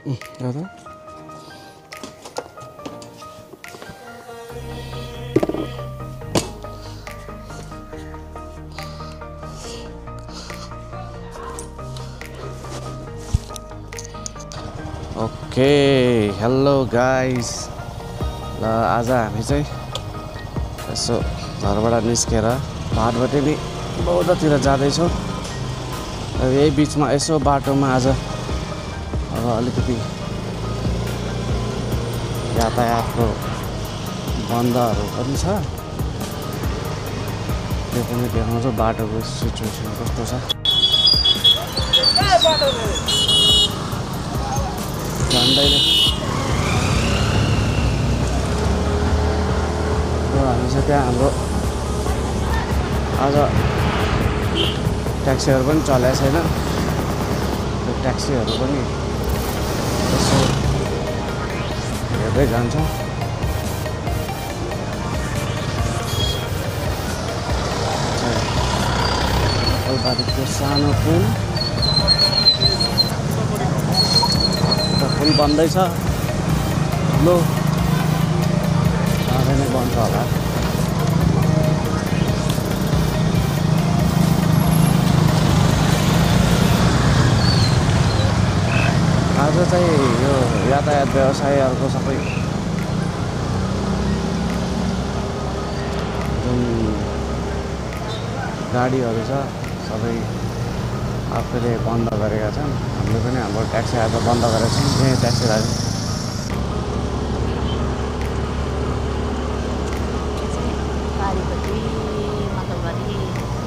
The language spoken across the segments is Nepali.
दादा ओके हेलो गाइस ल आज हामी चाहिँ यसो घरबाट निस्केर बाटोबाटै नि बौद्धतिर जाँदैछौँ। यही बिचमा यसो बाटोमा आज अब अलिकति यातायातको बन्दहरू पनि छ, त्यो पनि देखाउँछ बाटोको सिचुएसन कस्तो छ। जान्दैन हामी चाहिँ त्यहाँ हाम्रो आज ट्याक्सीहरू पनि चलेको छैन, त्यो ट्याक्सीहरू पनि यसो हेर्दै जान्छौँ। नक्कलबारीको सानो पुल पुल बन्दैछ, लो आधा नै बन्छ होला। आज चाहिँ यो यातायात व्यवसायहरूको सबै जुन गाडीहरू छ सबै आफूले बन्द गरेका छन्। हामीले पनि हाम्रो ट्याक्सी आज बन्द गरेका छौँ। यहीँ ट्याक्सी लाग्यो।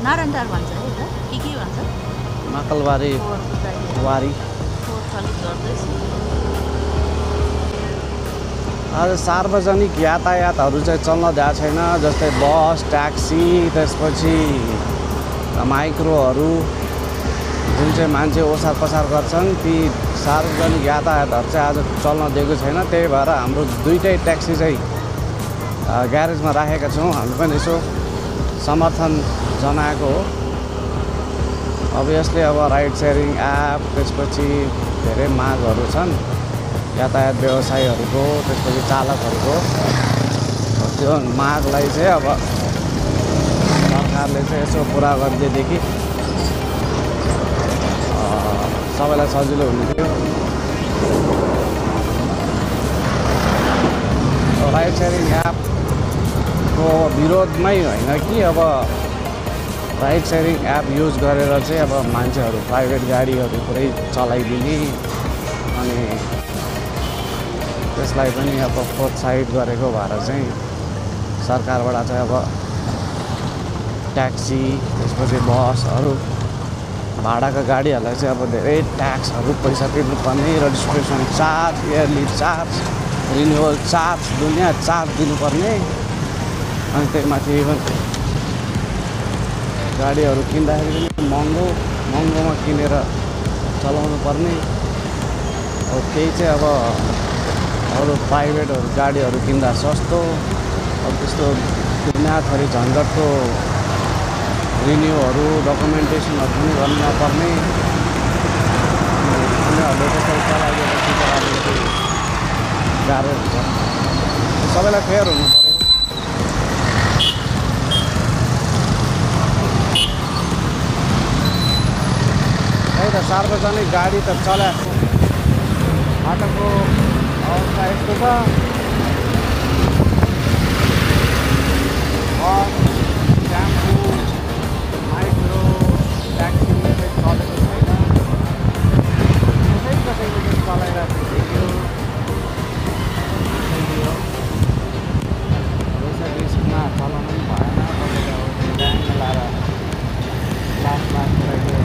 नारायणटार भन्छ है त के भन्छ? नक्कलबारी वारी। आज सार्वजनिक यातायातहरू चाहिँ चल्न दिएको छैन, जस्तै बस, ट्याक्सी, त्यसपछि माइक्रोहरू जुन चाहिँ मान्छे ओसार पसार गर्छन् ती सार्वजनिक यातायातहरू चाहिँ आज चल्न दिएको छैन। त्यही भएर हाम्रो दुईटै ट्याक्सी चाहिँ ग्यारेजमा राखेका छौँ। हामी पनि यसो समर्थन जनाएको हो। अभियसली अब राइड सेयरिङ एप, त्यसपछि धेरै मागहरू छन् यातायात व्यवसायीहरूको, त्यसपछि चालकहरूको। त्यो मागलाई चाहिँ अब सरकारले चाहिँ यसो पुरा गरिदिएदेखि सबैलाई सजिलो हुने थियो। राइड सेयरिङ एपको विरोधमै होइन कि अब राइड सेयरिङ एप युज गरेर चाहिँ अब मान्छेहरू प्राइभेट गाडीहरू पुरै चलाइदिने अनि त्यसलाई पनि अब प्रोत्साहित गरेको भएर चाहिँ सरकारबाट चाहिँ अब ट्याक्सी, त्यसपछि बसहरू, भाडाका गाडीहरूलाई चाहिँ अब धेरै ट्याक्सहरू पैसा तिर्नुपर्ने, registration charge, yearly charge, renewal charge, दुनियाँ चार्ज दिनुपर्ने। अनि त्यहीमाथि इभन गाडीहरू किन्दाखेरि पनि महँगोमा किनेर चलाउनु पर्ने। अब केही चाहिँ अब अरू प्राइभेटहरू गाडीहरू किन्दा सस्तो। अब त्यस्तो दुनियाँ थरी झन्झटको रिन्युहरू, डकुमेन्टेसनहरू पनि गर्नु नपर्ने। उनीहरूले त्यसरी चलाइदिएपछि त अलिकति गाह्रो हुन्छ। सबैलाई फेयर हुनु पर्यो। त्यही त सार्वजनिक गाडी त चलाएको बाटोको अवस्था यस्तो छ। बस, टेम्पो, माइक्रो, ट्याक्सी चाहिँ चलेको छैन। कसैले चाहिँ चलाइरहेको देखियो। रिस्कमा चलाउनु पनि भएन। तपाईँले अब ब्याङ्क लाएर लाख पुऱ्याइदियो।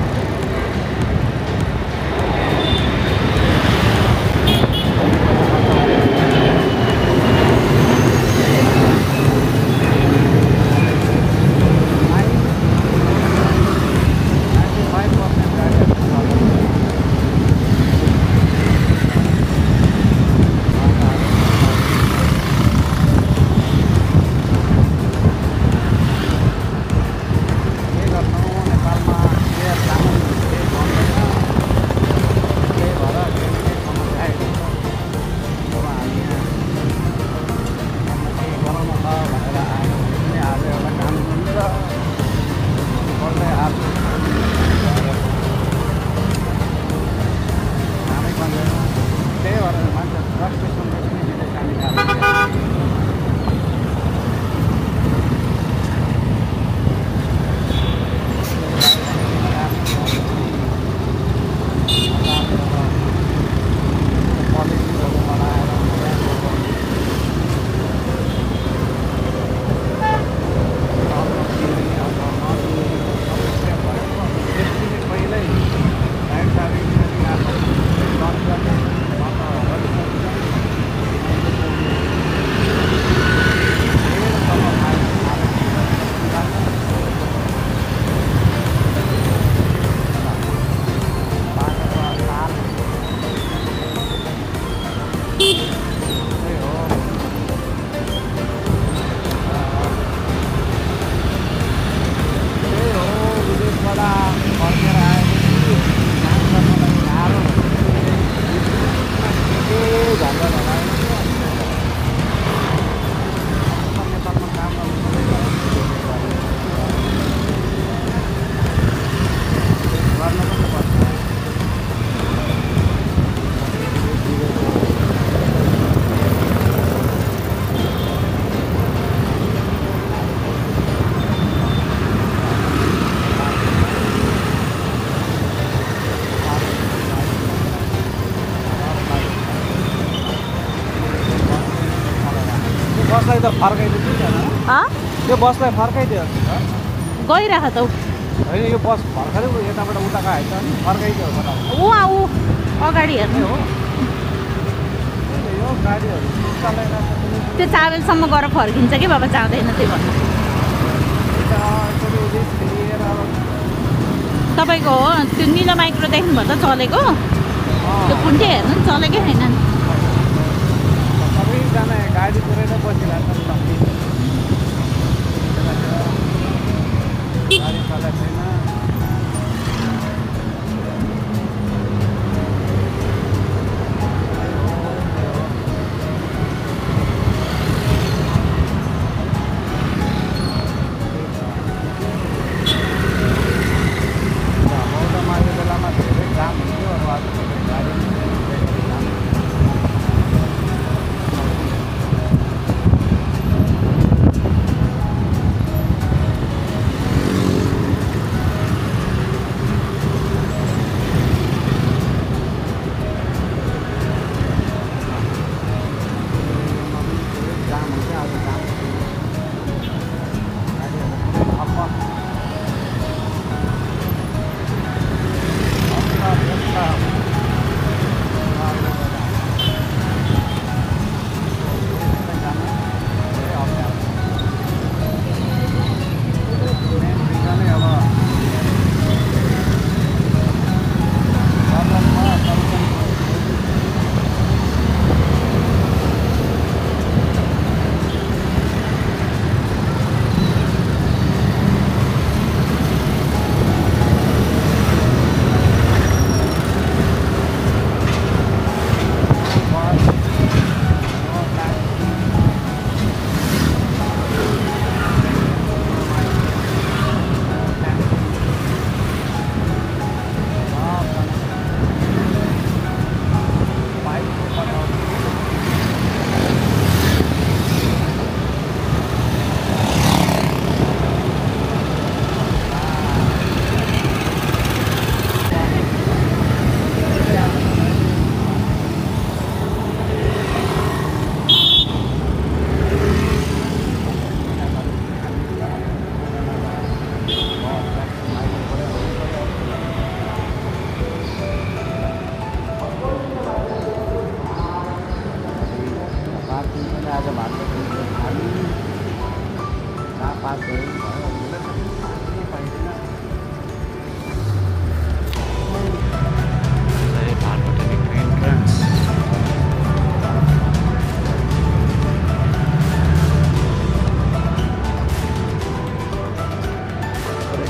आज एउटा काम हुन्छ पर्दै आज कामै पर्दैन त्यही भएर मान्छे फ्रस्ट्रेसन पनि दिँदै कामै बसलाई त फर्काइदियो त्यो बसलाई फर्काइदियो गइराख त होइन यो बस भर्खरै यताबाट उता आएछ नि फर्काइदियो ऊ अगाडि हेर्नु हो यो गाडीहरू त्यो चाबेलसम्म गएर फर्किन्छ कि बाबा जाँदैन त्यही भन्नु तपाईँको हो त्यो निलो माइक्रो देख्नुभयो त चलेको त्यो पुन्टे हेर्नु नि चलेकै छैन नि सबैजना गाडी पुऱ्याएर बसिरहेको छ गाडी चलाएको छैन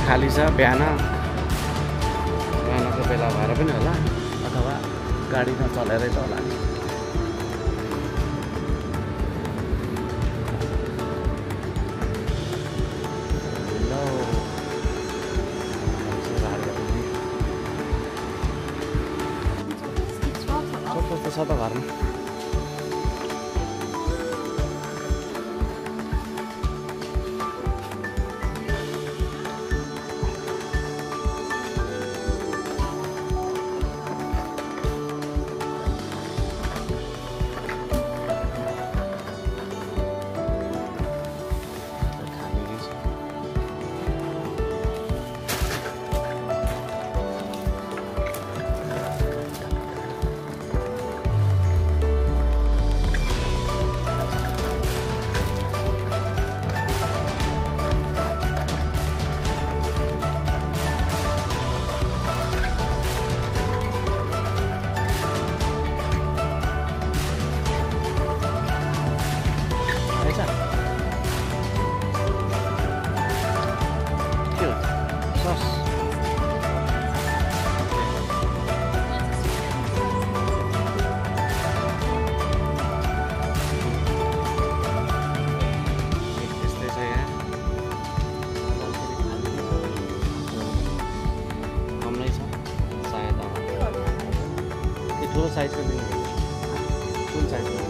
खाली छ बिहानको बेला भएर पनि होला अथवा गाडी नचलेरै त होला नि त घरमा ठुलो साइजको दिनु कुन साइजको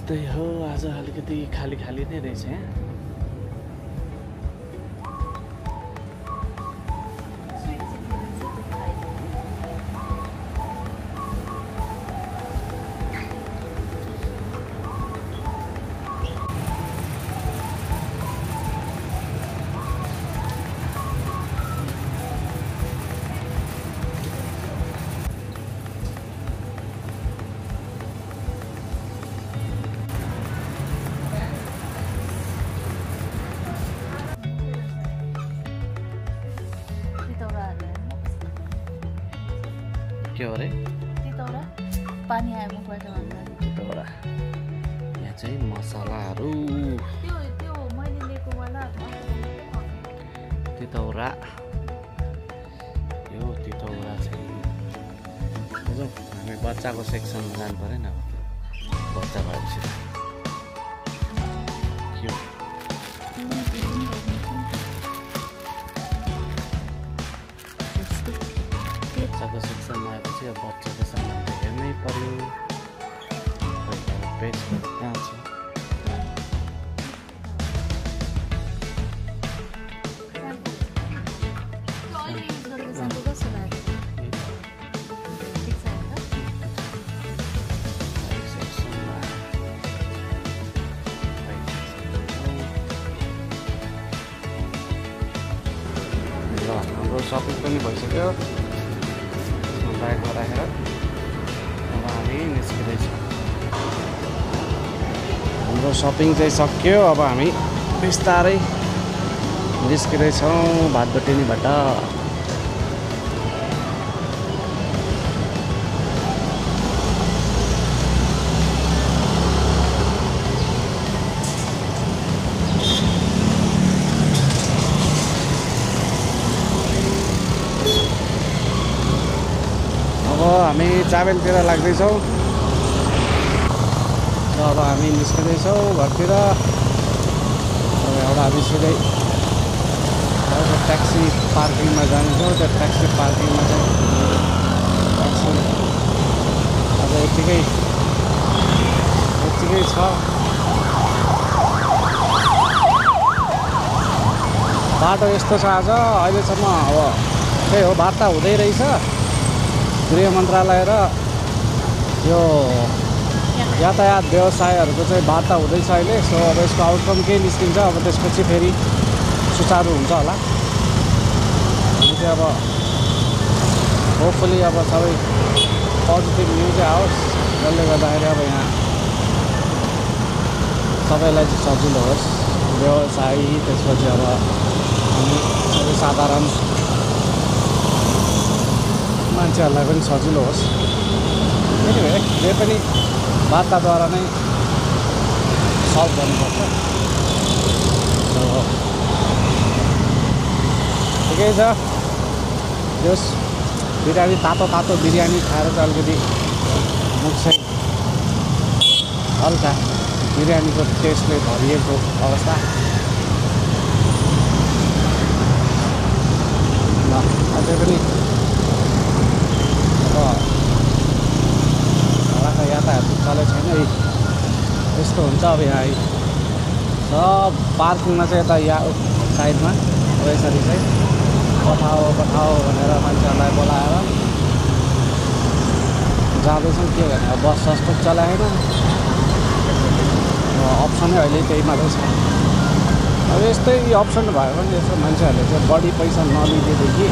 त्यही हो आज अलिकति खाली खाली नै रहेछ यहाँ के हो रे तितौरा पानी आयो मुखबाट भन्दा तितौरा यहाँ चाहिँ मसलाहरू त्यो मैले लिएको वाला तितौरा यो तितौरा चाहिँ हामी बच्चाको सेक्सनमा जानु पऱ्यो नि बच्चा भएपछि बच्चाको सेक्सनमा आएपछि अब बच्चाको सामान त हेर्नै पर्यो पेजहरू कहाँ छ हाम्रो सपिङ पनि भइसक्यो ब्यागमा राखेर अब हामी निस्किँदैछौँ हाम्रो सपिङ चाहिँ सक्यो अब हामी बिस्तारै निस्किँदैछौँ भातबटिनीबाट हामी चाबेलतिर लाग्दैछौँ अब हामी निस्किँदैछौँ घरतिर एउटा हामी सिधै ट्याक्सी पार्किङमा जान्छौँ त्यो ट्याक्सी पार्किङमा चाहिँ ट्याक्सी अब यत्तिकै छ बाटो यस्तो छ आज अहिलेसम्म अब त्यही हो वार्ता हुँदै रहेछ गृह मन्त्रालय र यो यातायात व्यवसायहरूको चाहिँ वार्ता हुँदैछ अहिले सो अब यसको आउटकम के निस्किन्छ अब त्यसपछि फेरि सुचारू हुन्छ होला हामी चाहिँ अब होपफुली अब सबै पोजिटिभ न्युजै आओस् जसले गर्दाखेरि अब यहाँ सबैलाई चाहिँ सजिलो होस् व्यवसायी त्यसपछि अब हामी सबै साधारण मान्छेहरूलाई पनि सजिलो होस् जे पनि वार्ताद्वारा नै सल्भ गर्नुपर्छ ठिकै छ जस बिरयानी तातो तातो बिरयानी खाएर चाहिँ अलिकति मुख चाहिँ हल्का बिरयानीको टेस्टले भरिएको अवस्था ल अझै पनि अब सडकमा यातायात चलेको छैन यस्तो हुन्छ अब यहाँ सब पार्किङमा चाहिँ यता या साइडमा अब यसरी चाहिँ पठाओ भनेर मान्छेहरूलाई बोलाएर जाँदैछौँ के गर्ने अब बस सस्तो चलाएन अप्सनै अहिले त्यही मात्रै छ अब यस्तै अप्सन भयो भने यसो मान्छेहरूले चाहिँ बढी पैसा नलिदिएदेखि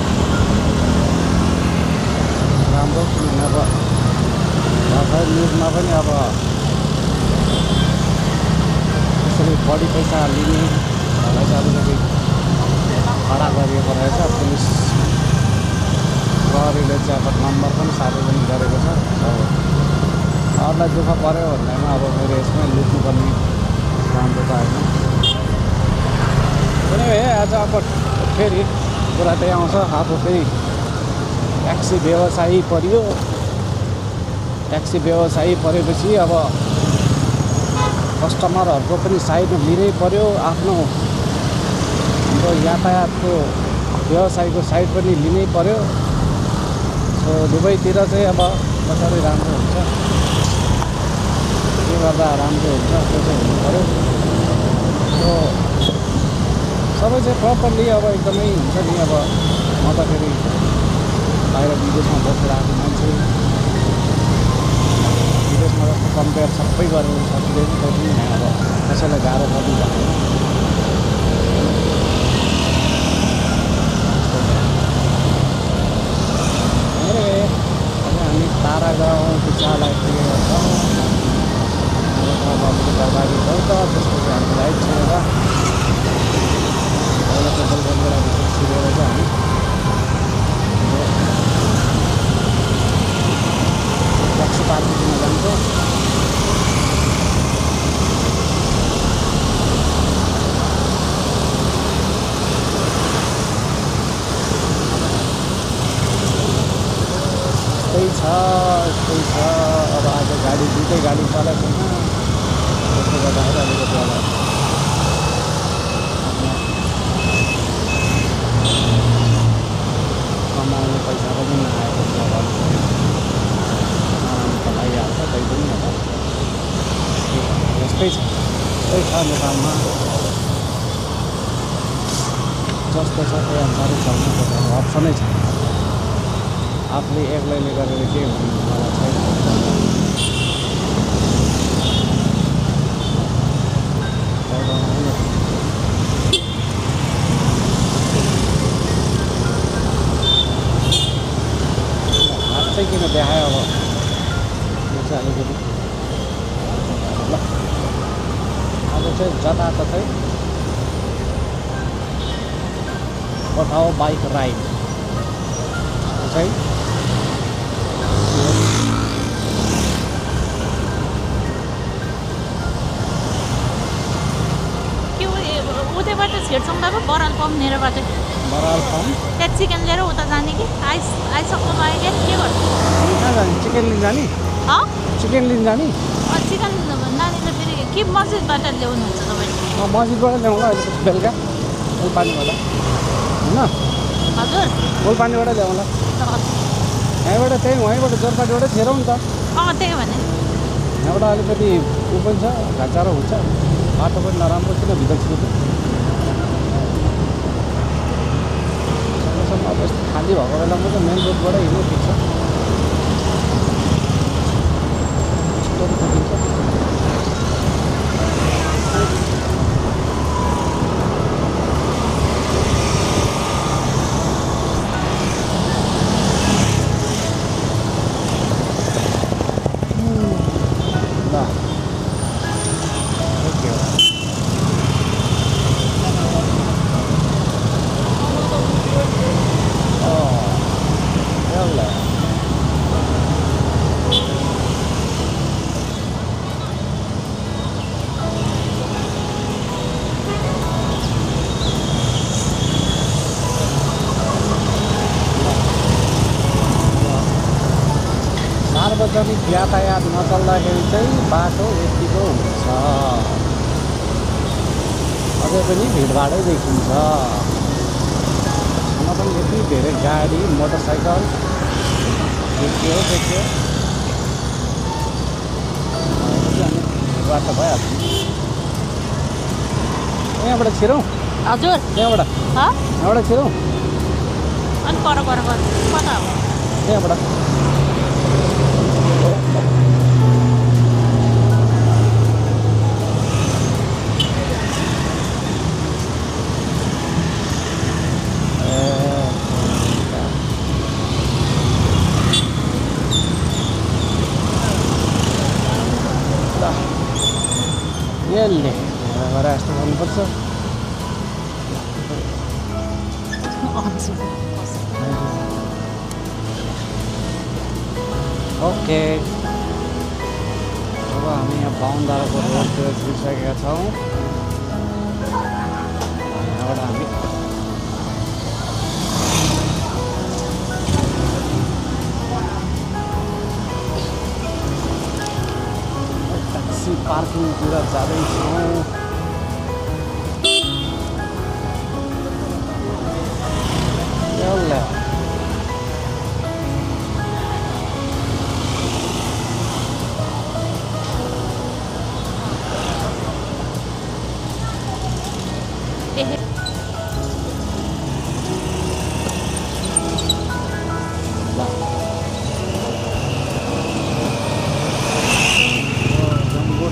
राम्रो किनभने अब भर्खर न्युजमा पनि अब यसरी बढी पैसा लिनेहरूलाई चाहिँ अलिकति खडा गरिएको रहेछ पुलिस प्रहरीले चाहिँ अब नम्बर पनि सार्वजनिक गरेको छ अरूलाई दुःख पऱ्यो भन्दैमा अब फेरि यसमै लुट्नुपर्ने राम्रो त होइन कुनै आज अब फेरि कुरा त्यही आउँछ अब फेरि ट्याक्सी व्यवसायी परियो ट्याक्सी व्यवसायी परेपछि अब कस्टमरहरूको पनि साइड लिनै पर्यो आफ्नो हाम्रो यातायातको व्यवसायको साइड पनि लिनै पर्यो सो दुवैतिर चाहिँ अब कसरी राम्रो हुन्छ के गर्दा राम्रो हुन्छ त्यो चाहिँ हुनु पर्यो सो सबै चाहिँ प्रपरली अब एकदमै हुन्छ नि अब म त फेरि बाहिर विदेशमा बसेर आएको मान्छे विदेशमा जस्तो कम्पेयर सबै गरेर सकिँदैन पनि अब कसैलाई गाह्रो पर्नु भएन हामी तारा गाउँ पिछालाई पुगेका छौँ अगाडि बहुत त्यसपछि हामी लाइट छिरेर पहिला पेट्रोल बन्द छिरेर चाहिँ हामी ट्याक्सी पार्किङमा जान्छौँ यस्तै छ अब आज गाडी दुइटै गाडी चलेको छैन त्यसले गर्दाखेरि अलिकति अब कमाउने पैसा पनि नआएको छ अब नराम्रो त आइहाल्छ त्यही पनि अब यस्तै छ नेपालमा जस्तो छ त्यही अनुसारै चल्नु पर्छ अप्सनै छ आफूले एक्लैले गरेर के भन्नुवाला छैन हात चाहिँ किन देखायो अब यो चाहिँ अलिकति ल अब चाहिँ जताततै पठाओ बाइक राइड चाहिँ उतैबाट छिर्छौँ बाबा बराल पम्पनेरबाट बराल पम्प त्यहाँ चिकन लिएर उता जाने कि आइसक्नु भयो क्या के गर्नु कहाँ जाने चिकन लिन जाने चिकन लिन जाने चिकन नानी त फेरि के मस्जिदबाट ल्याउनुहुन्छ तपाईँले मस्जिदबाट ल्याउँला अहिले बेलुका ओलपानीबाट होइन हजुर ओलपानीबाट ल्याउँला यहाँबाट त्यही वहीँबाट जोरपाटीबाट छिरौँ नि त त्यही भने यहाँबाट अलिकति ऊ पनि छ घाँचारो हुन्छ बाटो पनि नराम्रो किन भित्र छिर्नु सकेसम्म अब यस्तो खाली भएको बेलामा त मेन रोडबाट हिँड्नु ठिक छ स्टोरी त दिन्छ सार्वजनिक यातायात नचल्दाखेरि चाहिँ बाटो यतिको हुन्छ। अझै पनि भिडभाडै देखिन्छ। छन पनि यति धेरै गाडी मोटरसाइकल देखियो बाटो भइहाल्छ। यहाँबाट छिरौँ? हजुर यहाँबाट छिरौँ? अनि पर कता हो? यहाँबाट यसले भएर यस्तो गर्नुपर्छ। ओके, अब हामी यहाँ बाहुनधाराको रोडतिर छिरिसकेका छौँ। यहाँबाट हामी ट्याक्सी पार्किङतिर जाँदैछौँ। यसले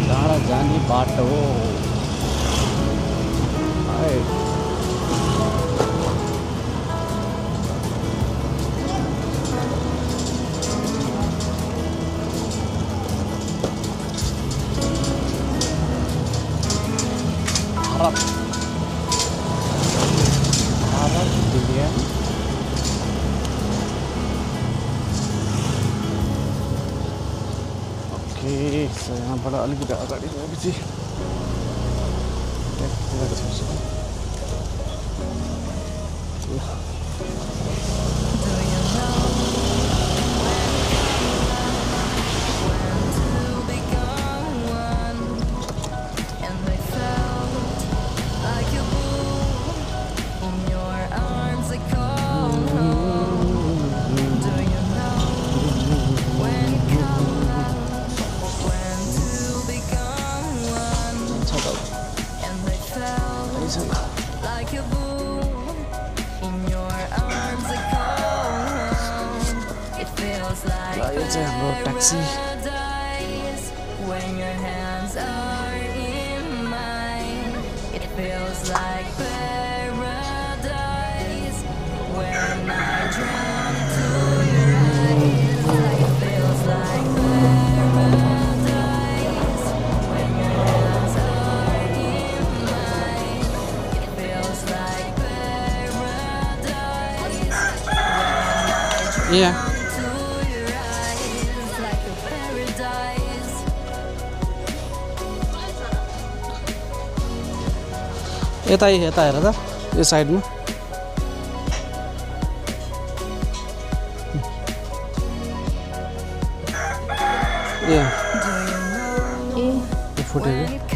डाँडा जाने बाटो भारत दुनिया। ओके, सो यहाँबाट अलिकति अगाडि गएपछि यो चाहिँ हाम्रो ट्याक्सी। Yeah. यता हेर त यो साइडमा। फुटेको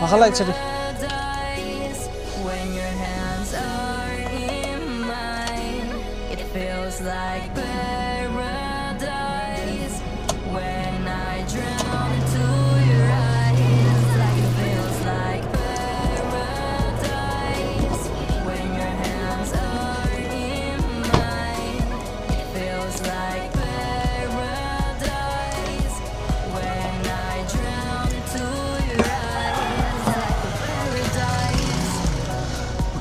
Makala एकचोटि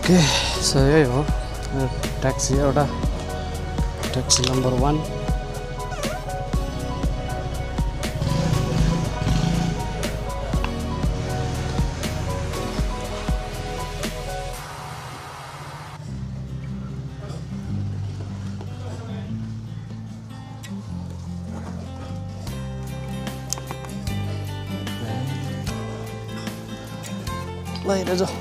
ओके, सो यही हो ट्याक्सी, एउटा ट्याक्सी नम्बर 1। बाहिर जाऊ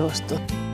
यस्तो